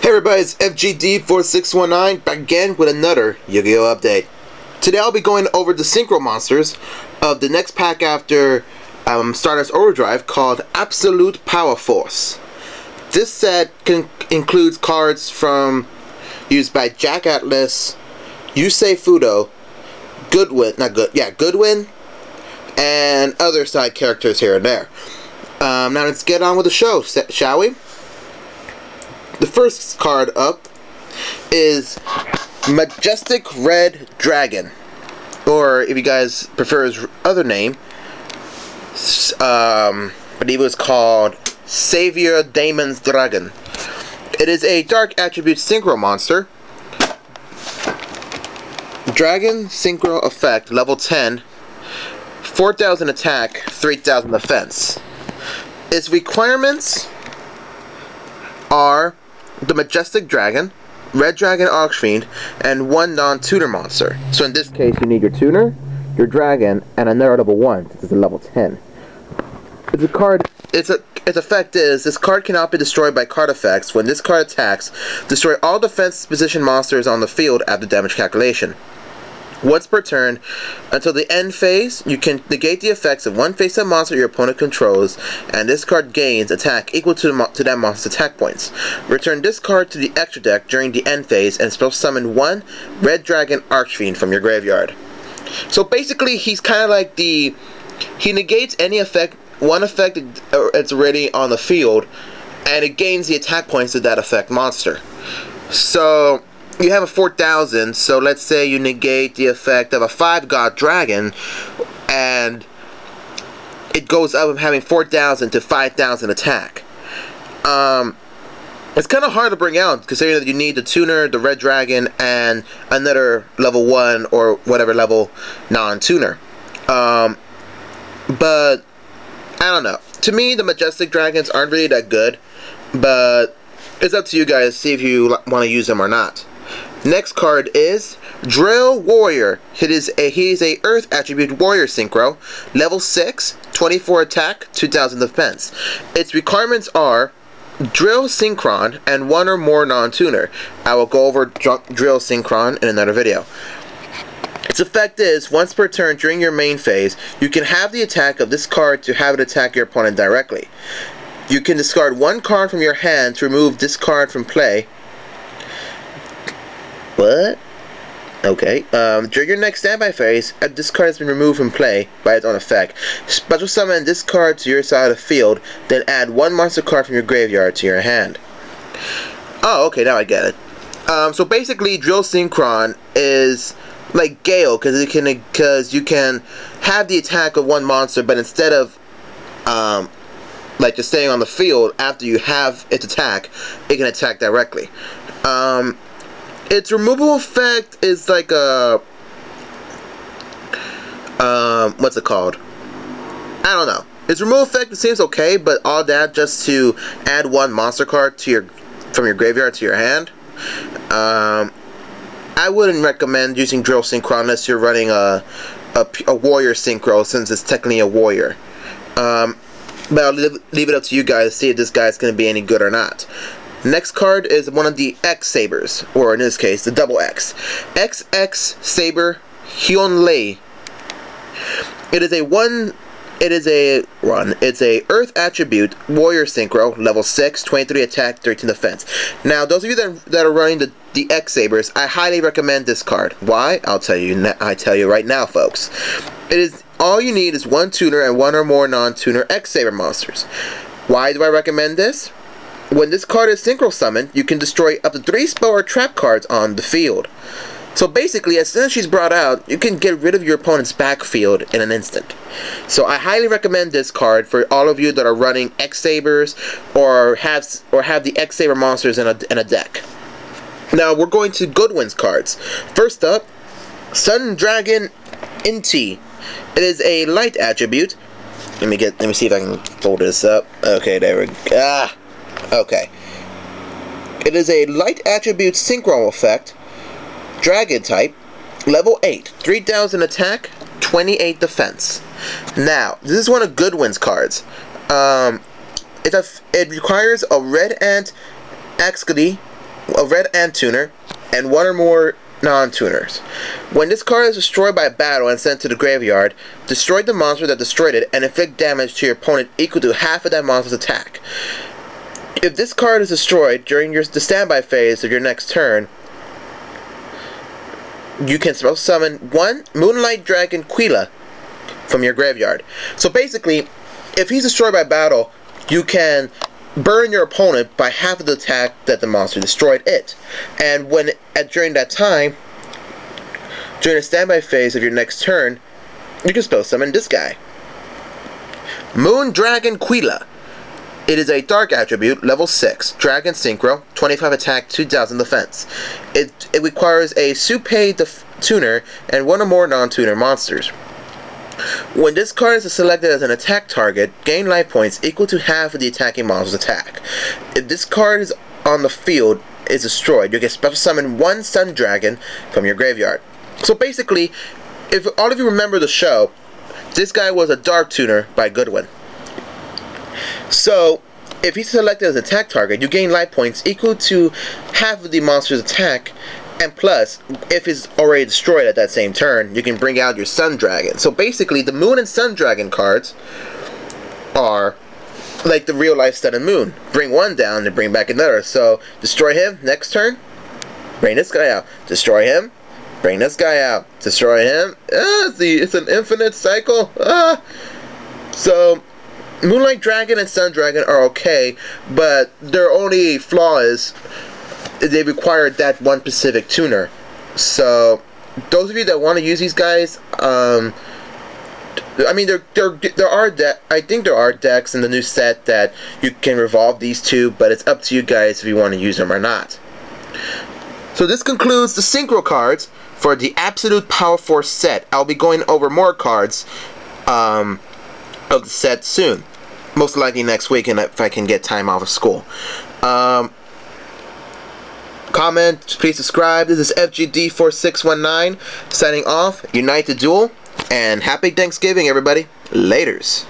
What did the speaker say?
Hey everybody, it's FGD4619 back again with another Yu-Gi-Oh! Update. Today I'll be going over the Synchro monsters of the next pack after Stardust Overdrive called Absolute Powerforce. This set includes cards used by Jack Atlas, Yugioh, Goodwin, and other side characters here and there. Now let's get on with the show, shall we? The first card up is Majestic Red Dragon, or if you guys prefer his other name, but he was called Savior Daemon's Dragon. It is a dark attribute synchro monster. Dragon synchro effect, level 10, 4,000 attack, 3,000 defense. Its requirements are the Majestic Dragon, Red Dragon Archfiend, and one non-tuner monster. So in this case, you need your tuner, your dragon, and another level 1, since it's a level 10. Its effect is, this card cannot be destroyed by card effects. When this card attacks, destroy all defense position monsters on the field after damage calculation. Once per turn, until the end phase, you can negate the effects of one face-up monster your opponent controls, and this card gains attack equal to that monster's attack points. Return this card to the extra deck during the end phase, and spell summon one Red Dragon Archfiend from your graveyard. So basically, he's kind of like he negates any effect, one effect that's already on the field, and it gains the attack points of that effect monster. So you have a 4,000, so let's say you negate the effect of a 5-god dragon, and it goes up from having 4,000 to 5,000 attack. It's kind of hard to bring out, considering that you need the tuner, the red dragon, and another level 1 or whatever level non-tuner. But I don't know. To me, the Majestic Dragons aren't really that good, but it's up to you guys to see if you want to use them or not. Next card is Drill Warrior. He is a Earth attribute warrior synchro, level 6, 24 attack, 2,000 defense. Its requirements are Drill Synchron and one or more non-tuner. I will go over Drill Synchron in another video. Its effect is, once per turn during your main phase, you can have the attack of this card to have it attack your opponent directly. You can discard one card from your hand to remove this card from play. What? Okay. During your next standby phase, this card has been removed from play by its own effect. Special summon this card to your side of the field, then add one monster card from your graveyard to your hand. Oh, okay, now I get it. So basically, Drill Synchron is like Gale, because you can have the attack of one monster, but instead of like just staying on the field after you have its attack, it can attack directly. Its removal effect is like a what's it called? I don't know. Its removal effect, it seems okay, but all that just to add one monster card to from your graveyard to your hand. I wouldn't recommend using Drill Synchro unless you're running a warrior synchro, since it's technically a warrior. But I'll leave it up to you guys to see if this guy's going to be any good or not. Next card is one of the X Sabers, or in this case, the double X. XX Saber Hyunlei. It's a Earth attribute warrior synchro, level 6, 23 attack, 13 defense. Now, those of you that are running the X Sabers, I highly recommend this card. Why? I tell you right now, folks. All you need is one tuner and one or more non-tuner X Saber monsters. Why do I recommend this? When this card is synchro summoned, you can destroy up to 3 spell or trap cards on the field. So basically, as soon as she's brought out, you can get rid of your opponent's backfield in an instant. So I highly recommend this card for all of you that are running X Sabers or have the X Saber monsters in a deck. Now we're going to Goodwin's cards. First up, Sun Dragon Inti. It is a light attribute. Let me see if I can fold this up. Okay, there we go. Okay. It is a light attribute synchro effect, dragon type, level 8, 3,000 attack, 28 defense. Now, this is one of Goodwin's cards. It requires a red ant Axcody a red and tuner, and one or more non-tuners. When this card is destroyed by battle and sent to the graveyard, destroy the monster that destroyed it and inflict damage to your opponent equal to half of that monster's attack. If this card is destroyed during the standby phase of your next turn, you can spell summon one Moonlight Dragon Quila from your graveyard. So basically, if he's destroyed by battle, you can burn your opponent by half of the attack that the monster destroyed it. And when during that time, during the standby phase of your next turn, you can spell summon this guy. Moon Dragon Quila. It is a dark attribute, level 6, Dragon Synchro, 25 attack, 2000 defense. It requires a Supei tuner and one or more non-tuner monsters. When this card is selected as an attack target, gain life points equal to half of the attacking monster's attack. If this card is on the field is destroyed, you can special summon one Sun Dragon from your graveyard. So basically, if all of you remember the show, this guy was a dark tuner by Goodwin. So, if he's selected as an attack target, you gain life points equal to half of the monster's attack, and plus, if he's already destroyed at that same turn, you can bring out your Sun Dragon. So basically, the Moon and Sun Dragon cards are like the real life Sun and Moon. Bring one down and bring back another. So, destroy him, next turn, bring this guy out. Destroy him, bring this guy out. Destroy him. It's an infinite cycle. So, Moonlight Dragon and Sun Dragon are okay, but their only flaw is they require that one specific tuner. So, those of you that want to use these guys, I mean, I think there are decks in the new set that you can revolve these two, but it's up to you guys if you want to use them or not. So this concludes the Synchro cards for the Absolute Powerforce set. I'll be going over more cards of the set soon. Most likely next week, and if I can get time off of school. Comment, please subscribe. This is FGD4619 signing off. Unite the duel, and happy Thanksgiving, everybody. Laters.